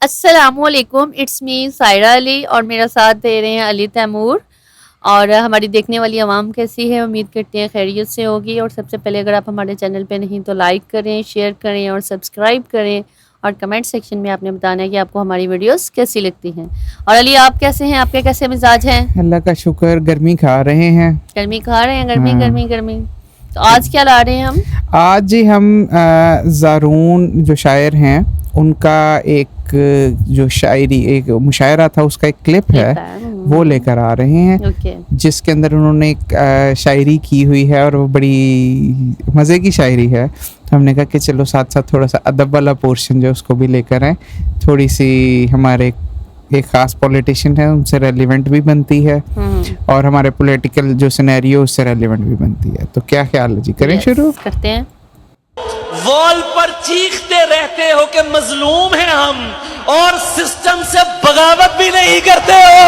अस्सलामुअलैकुम, it's me Saira Ali और मेरा साथ दे रहे हैं अली तैमूर। और हमारी देखने वाली आवाम कैसी है? उम्मीद करते हैं खैरियत से होगी। और सबसे पहले अगर आप हमारे चैनल पे नहीं तो लाइक करें, शेयर करें और सब्सक्राइब करें। और कमेंट सेक्शन में आपने बताना है कि आपको हमारी वीडियोस कैसी लगती हैं। और अली, आप कैसे हैं? आपके कैसे मिजाज हैं? अल्लाह का शुक्र, गर्मी खा रहे हैं। गर्मी खा रहे हैं? गर्मी हाँ। गर्मी गर्मी। तो आज क्या ला रहे हैं हम? आज जी हम ज़ारून जो शायर हैं उनका एक जो शायरी एक मुशायरा था उसका एक क्लिप है, वो लेकर आ रहे हैं। ओके। जिसके अंदर उन्होंने एक शायरी की हुई है और वो बड़ी मज़े की शायरी है। तो हमने कहा कि चलो साथ साथ थोड़ा सा अदब वाला पोर्शन जो उसको भी लेकर आए। थोड़ी सी हमारे एक ख़ास पॉलिटिशियन है, उनसे रेलिवेंट भी बनती है और हमारे पॉलिटिकल जो सिनेरियो उससे रेलिवेंट भी बनती है। तो क्या ख्याल है जी, करें शुरू? करते हैं। वॉल पर चीखते रहते हो कि मजलूम हैं हम और सिस्टम से बगावत भी नहीं करते हो।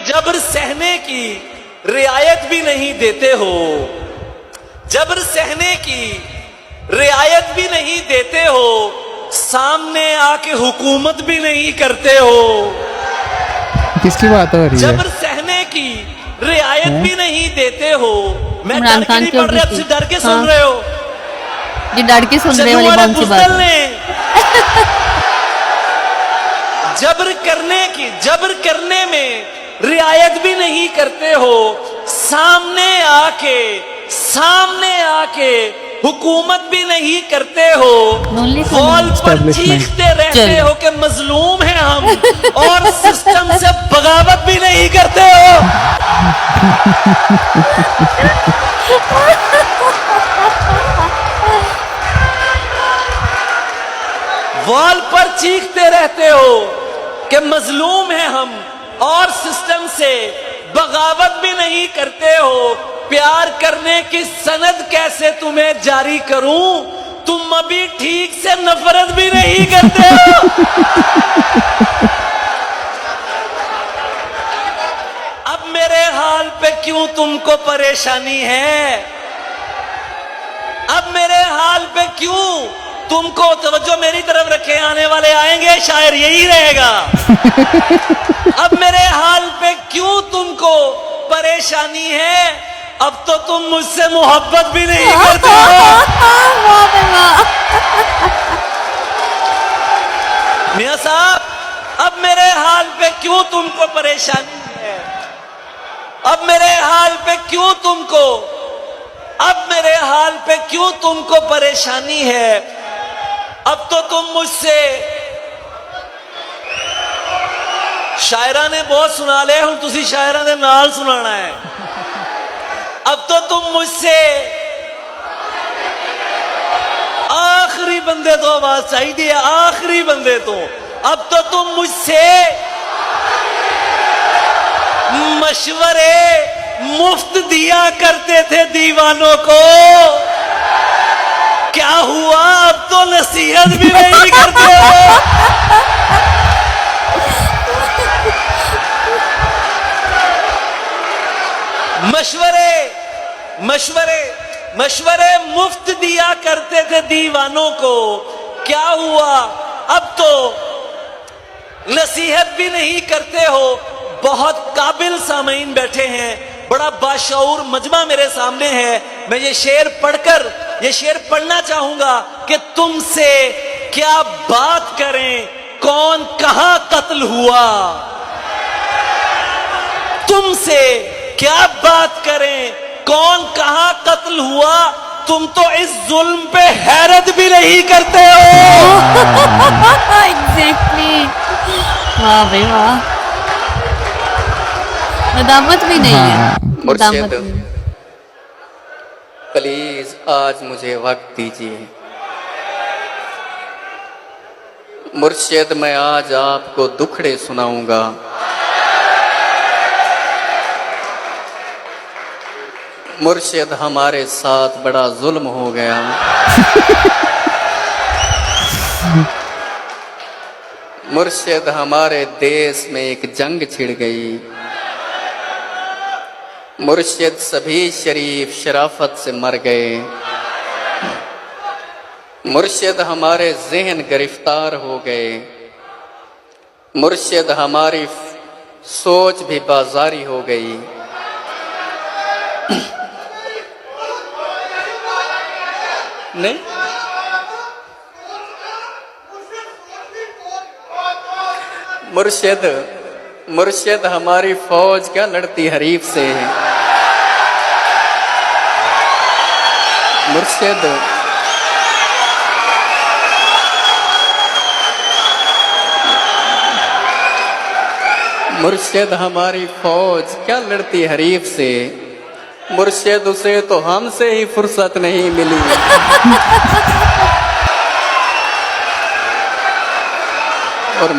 जबर सहने की रियायत भी नहीं देते हो, जबर सहने की रियायत भी नहीं देते हो, सामने आके हुकूमत भी नहीं करते हो। किसकी बात हो रही है? जबर सहने की रियायत भी नहीं देते हो। मैं इमरान डर के खान नहीं की पढ़ रहे, होगी। अब से डर के हाँ। सुन रहे हो। जी डर के सुन रहे वाली कौन सी बात बुज़दिल है? ने जबर करने में रियायत भी नहीं करते हो, सामने आके हुकूमत भी नहीं करते हो। वॉल पर चीखते रहते हो कि मजलूम हैं हम और सिस्टम से बगावत भी नहीं करते हो। वॉल पर चीखते रहते हो कि मजलूम हैं हम और सिस्टम से बगावत भी नहीं करते हो। प्यार करने की सनद कैसे तुम्हें जारी करूं, तुम अभी ठीक से नफरत भी नहीं करते हो। अब मेरे हाल पे क्यों तुमको परेशानी है? अब मेरे हाल पे क्यों तुमको तवज्जो मेरी तरफ रखे, आने वाले आएंगे, शायर यही रहेगा। अब मेरे हाल पे क्यों तुमको परेशानी है? अब तो तुम मुझसे मोहब्बत भी नहीं करते हो। मियां साहब, अब मेरे हाल पे क्यों तुमको परेशानी है? अब मेरे हाल पे क्यों तुमको परेशानी है? अब तो तुम मुझसे, शायरा ने बहुत सुना लिया, हुण तुसी शायरा दे नाल सुनाना है। अब तो तुम मुझसे, आखिरी बंदे तो आवाज चाहिए, आखिरी बंदे तो, अब तो तुम मुझसे मशवरे मुफ्त दिया करते थे दीवानों को। क्या हुआ, अब तो नसीहत भी नहीं करते हो। मशवरे मुफ्त दिया करते थे दीवानों को। क्या हुआ, अब तो नसीहत भी नहीं करते हो। बहुत काबिल सामीन बैठे हैं, बड़ा बाशऊर मजमा मेरे सामने है। मैं ये शेर पढ़ना चाहूंगा कि तुमसे क्या बात करें, कौन कहां कत्ल हुआ। तुमसे क्या बात करें, कौन कहां कत्ल हुआ, तुम तो इस जुल्म पे हैरत भी नहीं करते हो। एग्जैक्टली। वाह भाई वाह, नदामत भी नहीं है। मुर्शिद, प्लीज आज मुझे वक्त दीजिए। मुर्शिद, मैं आज आपको दुखड़े सुनाऊंगा। मुर्शिद, हमारे साथ बड़ा जुल्म हो गया। मुर्शिद, हमारे देश में एक जंग छिड़ गई। मुर्शिद, सभी शरीफ शराफत से मर गए। मुर्शिद हमारे ज़हन गिरफ्तार हो गए, मुर्शिद हमारी सोच भी बाजारी हो गई। नहीं, मुर्शिद हमारी फौज क्या लड़ती हरीफ से। मुर्शिद हमारी फौज क्या लड़ती हरीफ से, मुर्शिद उसे तो हमसे ही फुर्सत नहीं मिली। और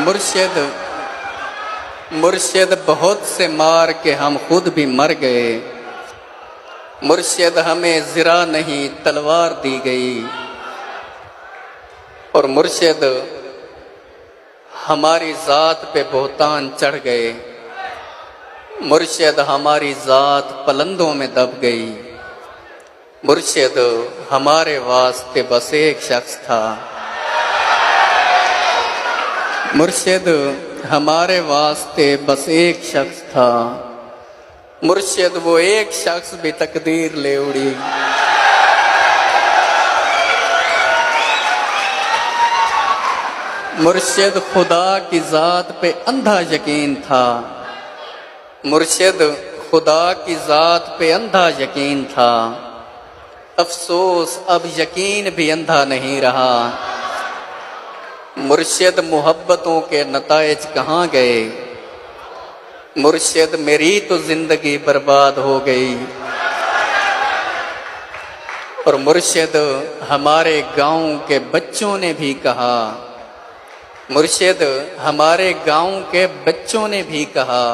मुर्शिद बहुत से मार के हम खुद भी मर गए, मुर्शिद हमें ज़रा नहीं तलवार दी गई। और मुर्शिद हमारी ज़ात पे बोहतान चढ़ गए, मुर्शिद हमारी ज़ात पलंदों में दब गई। मुर्शिद हमारे वास्ते बस एक शख्स था, मुर्शिद हमारे वास्ते बस एक शख्स था। मुर्शिद वो एक शख्स भी तकदीर ले उड़ी। मुर्शिद खुदा की ज़ात पे अंधा यकीन था, मुर्शिद खुदा की ज़ात पे अंधा यकीन था। अफसोस अब यकीन भी अंधा नहीं रहा। मुर्शिद मोहब्बतों के नताइज कहाँ गए, मुर्शिद मेरी तो जिंदगी बर्बाद हो गई। और मुर्शिद हमारे गांव के बच्चों ने भी कहा, मुर्शिद हमारे गांव के बच्चों ने भी कहा,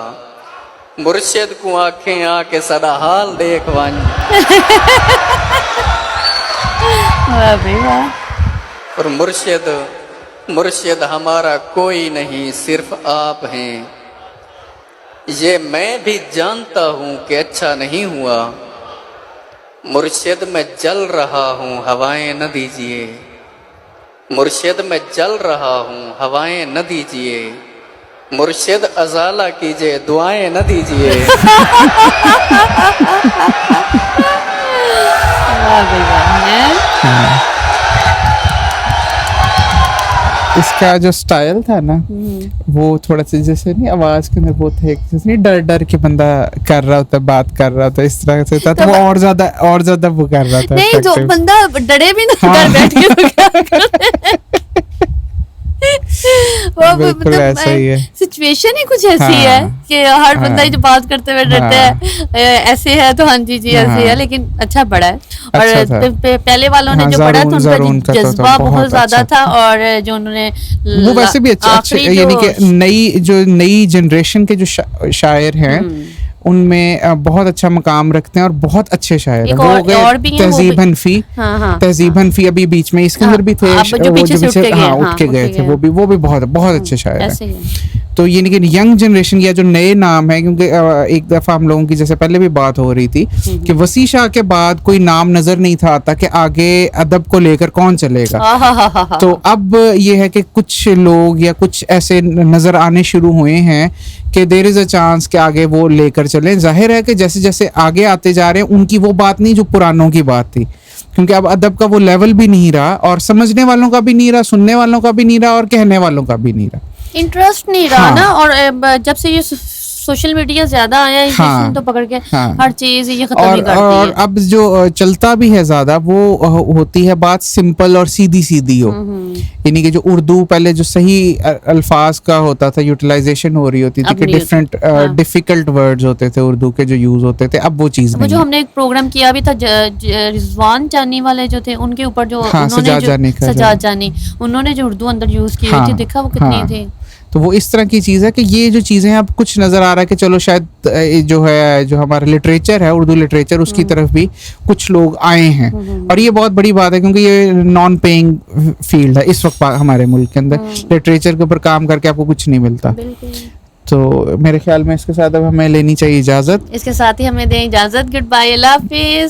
मुर्शिद को आंखें आके सदा हाल देख वन। वाह भाई वाह। और मुर्शिद हमारा कोई नहीं सिर्फ आप हैं। ये मैं भी जानता हूँ कि अच्छा नहीं हुआ, मुर्शिद मैं जल रहा हूँ हवाएं न दीजिए, मुर्शिद मैं जल रहा हूँ हवाएं न दीजिए। मुर्शिद अजाला कीजिए दुआएं न दीजिए। वाह भाई वाह। इसका जो स्टाइल था ना वो थोड़ा सा जैसे नहीं आवाज के अंदर वो था एक जैसे नहीं डर डर के बंदा कर रहा होता बात कर रहा होता इस तरह से था, तो वो और ज्यादा वो कर रहा था। नहीं जो बंदा डरे भी ना डर बैठ के तो क्या करे। वो बिल्कुल ऐसा ही है। सिचुएशन ही कुछ ऐसी है कि हर बंदा ही जो बात करते हुए डरता है ऐसे है तो हाँ जी ऐसे है, लेकिन अच्छा पड़ा है। और पहले वालों ने जो पढ़ा था उनका जज्बा बहुत ज्यादा था, और जो उन्होंने वो वैसे भी अच्छे यानी कि नई जनरेशन के जो शायर हैं उनमें बहुत अच्छा मकाम रखते हैं और बहुत अच्छे शायर हैं। वो गए तहजीब हनफी, तहजीब हनफी अभी बीच में इसके अंदर भी थे, जो पीछे उठ के गए थे, वो भी बहुत अच्छे शायर हैं। तो ये लेकिन यंग जनरेशन या जो नए नाम है, क्योंकि एक दफा हम लोगों की जैसे पहले भी बात हो रही थी कि वसी शाह के बाद कोई नाम नजर नहीं था आता कि आगे अदब को लेकर कौन चलेगा। तो अब ये है कि कुछ लोग या कुछ ऐसे नजर आने शुरू हुए हैं कि देयर इज अ चांस कि आगे वो लेकर चले। जाहिर है कि जैसे जैसे आगे आते जा रहे हैं उनकी वो बात नहीं जो पुरानों की बात थी, क्योंकि अब अदब का वो लेवल भी नहीं रहा और समझने वालों का भी नहीं रहा, सुनने वालों का भी नहीं रहा और कहने वालों का भी नहीं रहा, इंटरेस्ट नहीं रहा ना। और जब से ये सोशल मीडिया ज्यादा आया है तो पकड़ के हर चीज ये खत्म ही करती है। और अब जो चलता भी है ज्यादा वो होती है बात सिंपल और सीधी सीधी हो, यानी कि जो उर्दू पहले जो सही अल्फाज का होता था यूटिलाइजेशन हो रही होती थी कि डिफरेंट डिफिकल्ट वर्ड्स होते थे उर्दू के जो यूज होते थे, अब वो चीज नहीं। जो हमने एक प्रोग्राम किया भी था रिजवान जानी वाले जो थे उनके ऊपर जो सजाद जानी उन्होंने जो उर्दू अंदर यूज की हुई थी, देखा वो कितनी थी। तो वो इस तरह की चीज़ है कि ये जो चीज़ें हैं अब कुछ नज़र आ रहा है कि चलो शायद जो है जो हमारा लिटरेचर है उर्दू लिटरेचर उसकी तरफ भी कुछ लोग आए हैं, और ये बहुत बड़ी बात है क्योंकि ये नॉन पेइंग फील्ड है इस वक्त हमारे मुल्क के अंदर। लिटरेचर के ऊपर काम करके आपको कुछ नहीं मिलता। तो मेरे ख्याल में इसके साथ अब हमें लेनी चाहिए इजाज़त। इसके साथ ही हमें दें इजाज़त। गुड बाय, अल्लाह हाफिज़।